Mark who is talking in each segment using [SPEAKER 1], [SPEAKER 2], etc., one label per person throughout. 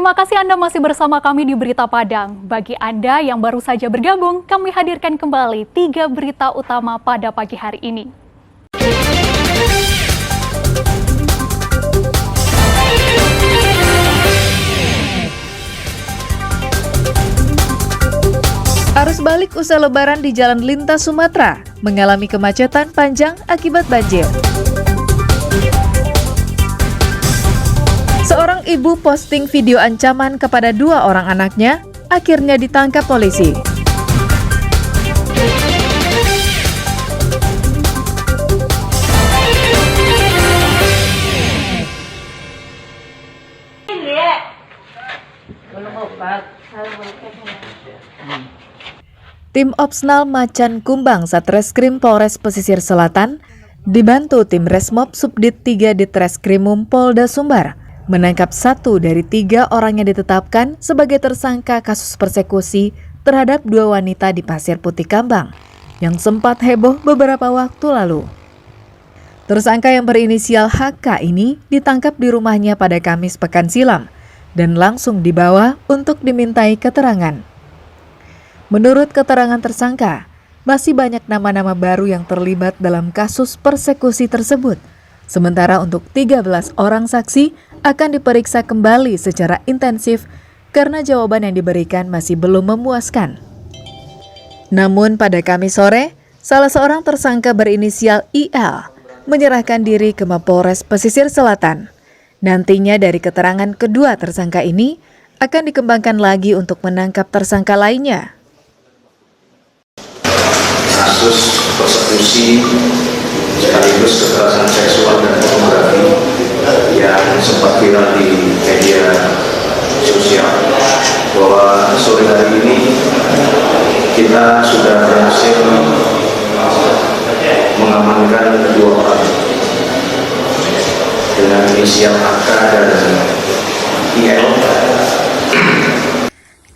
[SPEAKER 1] Terima kasih Anda masih bersama kami di Berita Padang. Bagi Anda yang baru saja bergabung, kami hadirkan kembali 3 berita utama pada pagi hari ini. Arus balik usai Lebaran di Jalan Lintas Sumatera mengalami kemacetan panjang akibat banjir. Seorang ibu posting video ancaman kepada 2 orang anaknya, akhirnya ditangkap polisi. Tim Opsnal Macan Kumbang Satreskrim Polres Pesisir Selatan dibantu tim Resmob Subdit 3 Ditreskrimum Polda Sumbar menangkap 1 dari 3 orang yang ditetapkan sebagai tersangka kasus persekusi terhadap 2 wanita di Pasir Putih Kambang yang sempat heboh beberapa waktu lalu. Tersangka yang berinisial HK ini ditangkap di rumahnya pada Kamis pekan silam dan langsung dibawa untuk dimintai keterangan. Menurut keterangan tersangka, masih banyak nama-nama baru yang terlibat dalam kasus persekusi tersebut. Sementara untuk 13 orang saksi akan diperiksa kembali secara intensif karena jawaban yang diberikan masih belum memuaskan. Namun pada Kamis sore, salah seorang tersangka berinisial IL menyerahkan diri ke Mapolres Pesisir Selatan. Nantinya dari keterangan kedua tersangka ini akan dikembangkan lagi untuk menangkap tersangka lainnya.
[SPEAKER 2] Kasus persekusi sekaligus kekerasan seksual dan pornografi yang sempat viral di media sosial, bahwa sore hari ini kita sudah berhasil mengamankan 2 orang dengan inisial AK dan IL.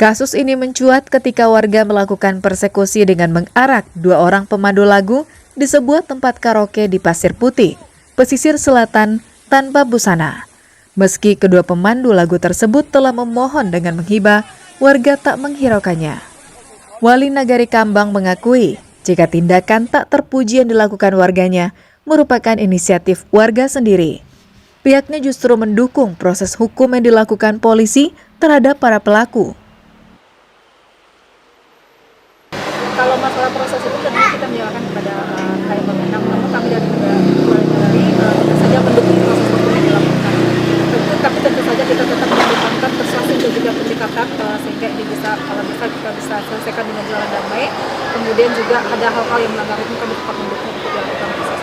[SPEAKER 1] Kasus ini mencuat ketika warga melakukan persekusi dengan mengarak 2 orang pemandu lagu di sebuah tempat karaoke di Pasir Putih, Pesisir Selatan tanpa busana. Meski kedua pemandu lagu tersebut telah memohon dengan menghibah, warga tak menghiraukannya. Wali Nagari Kambang mengakui jika tindakan tak terpuji yang dilakukan warganya merupakan inisiatif warga sendiri. Pihaknya justru mendukung proses hukum yang dilakukan polisi terhadap para pelaku.
[SPEAKER 3] Kalau masalah proses itu tentunya kita menyerahkan kepada yang berwenang, namun kami dari tentu saja mendukung proses hukum yang dilakukan. Tapi tentu saja kita tetap mengedepankan persuasi dan juga pendekatan sehingga ini bisa, kalau kita bisa selesaikan dengan jalan damai. Kemudian juga ada hal-hal yang melanggar hukum, kami tetap mendukung untuk dilakukan proses.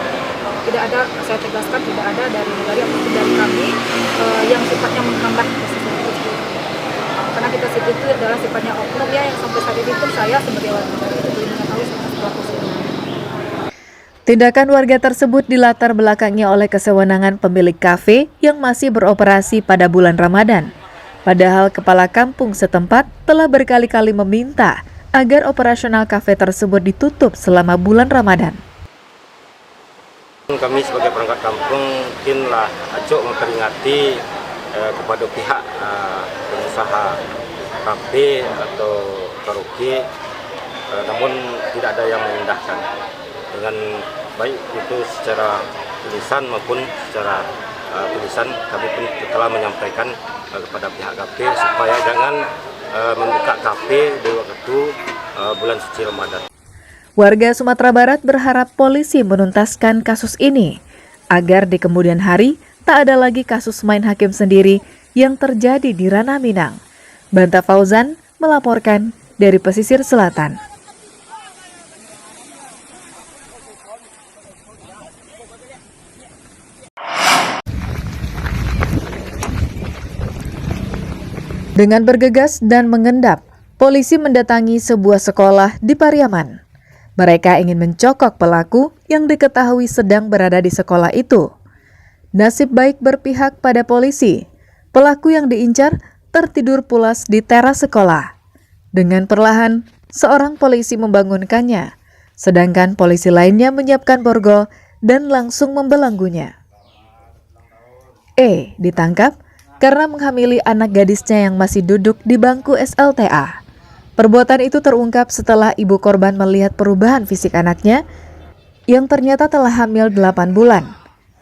[SPEAKER 3] Tidak ada, saya tegaskan, tidak ada dari apapun dari kami yang sifatnya menghambat proses hukum. Karena kita itu adalah sifatnya oknum ya, yang sampai saat ini pun saya sebagai warga negara itu belum mengetahui soal pelaku sebenarnya.
[SPEAKER 1] Tindakan warga tersebut dilatar belakangi oleh kesewenangan pemilik kafe yang masih beroperasi pada bulan Ramadan. Padahal kepala kampung setempat telah berkali-kali meminta agar operasional kafe tersebut ditutup selama bulan Ramadan.
[SPEAKER 4] Kami sebagai perangkat kampung mungkinlah acuk memperingati kepada pihak pengusaha kafe atau karaoke, namun tidak ada yang mengindahkan dengan baik itu secara tulisan maupun secara tulisan. Kami pun telah menyampaikan kepada pihak kafe supaya jangan membuka kafe di waktu bulan suci Ramadan.
[SPEAKER 1] Warga Sumatera Barat berharap polisi menuntaskan kasus ini agar di kemudian hari tak ada lagi kasus main hakim sendiri yang terjadi di ranah Minang. Banta Fauzan melaporkan dari Pesisir Selatan. Dengan bergegas dan mengendap, polisi mendatangi sebuah sekolah di Pariaman. Mereka ingin mencokok pelaku yang diketahui sedang berada di sekolah itu. Nasib baik berpihak pada polisi. Pelaku yang diincar tertidur pulas di teras sekolah. Dengan perlahan, seorang polisi membangunkannya, sedangkan polisi lainnya menyiapkan borgol dan langsung membelenggunya. Ditangkap karena menghamili anak gadisnya yang masih duduk di bangku SLTA. Perbuatan itu terungkap setelah ibu korban melihat perubahan fisik anaknya yang ternyata telah hamil 8 bulan.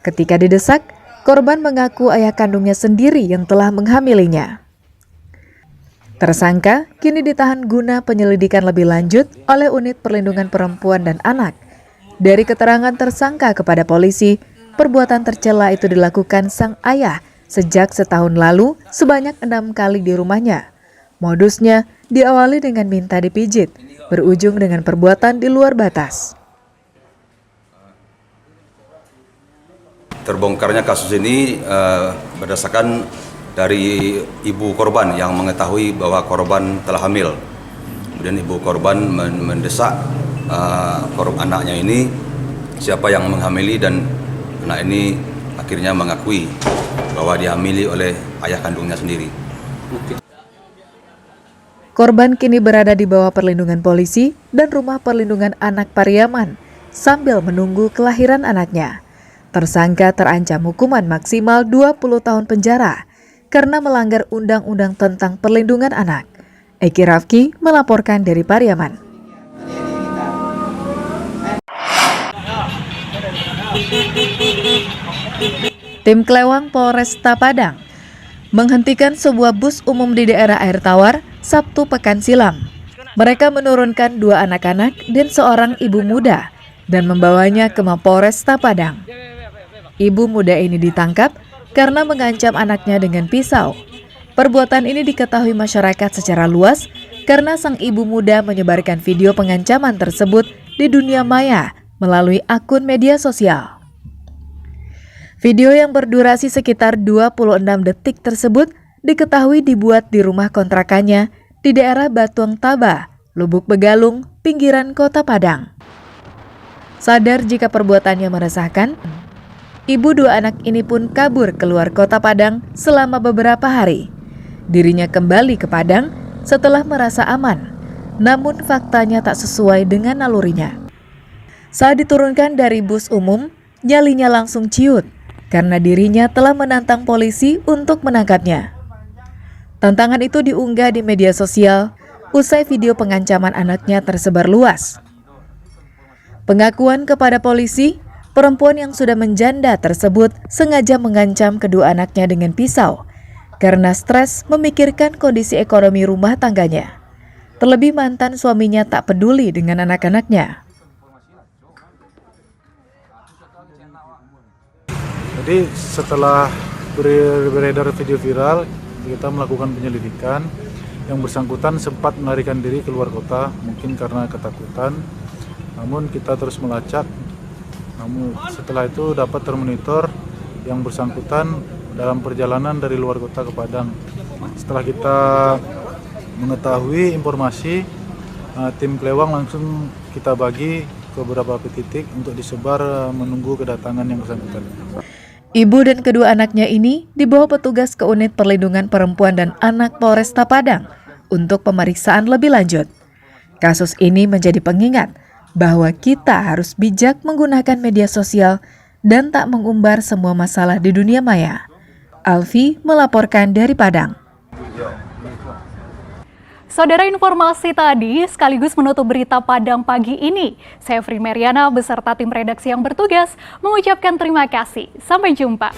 [SPEAKER 1] Ketika didesak, korban mengaku ayah kandungnya sendiri yang telah menghamilinya. Tersangka kini ditahan guna penyelidikan lebih lanjut oleh Unit Perlindungan Perempuan dan Anak. Dari keterangan tersangka kepada polisi, perbuatan tercela itu dilakukan sang ayah sejak setahun lalu sebanyak 6 kali di rumahnya. Modusnya diawali dengan minta dipijit, berujung dengan perbuatan di luar batas.
[SPEAKER 5] Terbongkarnya kasus ini berdasarkan dari ibu korban yang mengetahui bahwa korban telah hamil. Kemudian ibu korban mendesak anaknya ini siapa yang menghamili, dan anak ini akhirnya mengakui bahwa dihamili oleh ayah kandungnya sendiri.
[SPEAKER 1] Korban kini berada di bawah perlindungan polisi dan Rumah Perlindungan Anak Pariaman sambil menunggu kelahiran anaknya. Tersangka terancam hukuman maksimal 20 tahun penjara karena melanggar Undang-Undang tentang Perlindungan Anak. Eki Rafki melaporkan dari Pariaman. Tim Klewang Polresta Padang menghentikan sebuah bus umum di daerah Air Tawar Sabtu pekan silam. Mereka menurunkan 2 anak-anak dan seorang ibu muda dan membawanya ke Mapolresta Padang. Ibu muda ini ditangkap karena mengancam anaknya dengan pisau. Perbuatan ini diketahui masyarakat secara luas karena sang ibu muda menyebarkan video pengancaman tersebut di dunia maya melalui akun media sosial. Video yang berdurasi sekitar 26 detik tersebut diketahui dibuat di rumah kontrakannya di daerah Batuang Taba, Lubuk Begalung, pinggiran Kota Padang. Sadar jika perbuatannya meresahkan, ibu 2 anak ini pun kabur keluar Kota Padang selama beberapa hari. Dirinya kembali ke Padang setelah merasa aman, namun faktanya tak sesuai dengan nalurinya. Saat diturunkan dari bus umum, nyalinya langsung ciut karena dirinya telah menantang polisi untuk menangkapnya. Tantangan itu diunggah di media sosial usai video pengancaman anaknya tersebar luas. Pengakuan kepada polisi, perempuan yang sudah menjanda tersebut sengaja mengancam kedua anaknya dengan pisau karena stres memikirkan kondisi ekonomi rumah tangganya. Terlebih mantan suaminya tak peduli dengan anak-anaknya.
[SPEAKER 6] Jadi setelah beredar video viral, kita melakukan penyelidikan. Yang bersangkutan sempat melarikan diri keluar kota, mungkin karena ketakutan. Namun kita terus melacak. Namun setelah itu dapat termonitor yang bersangkutan dalam perjalanan dari luar kota ke Padang. Setelah kita mengetahui informasi, tim Klewang langsung kita bagi ke beberapa titik untuk disebar menunggu kedatangan yang bersangkutan.
[SPEAKER 1] Ibu dan kedua anaknya ini dibawa petugas ke Unit Perlindungan Perempuan dan Anak Polresta Padang untuk pemeriksaan lebih lanjut. Kasus ini menjadi pengingat bahwa kita harus bijak menggunakan media sosial dan tak mengumbar semua masalah di dunia maya. Alfi melaporkan dari Padang.
[SPEAKER 7] Saudara, informasi tadi sekaligus menutup berita Padang pagi ini. Saya Fri Meriana beserta tim redaksi yang bertugas mengucapkan terima kasih. Sampai jumpa.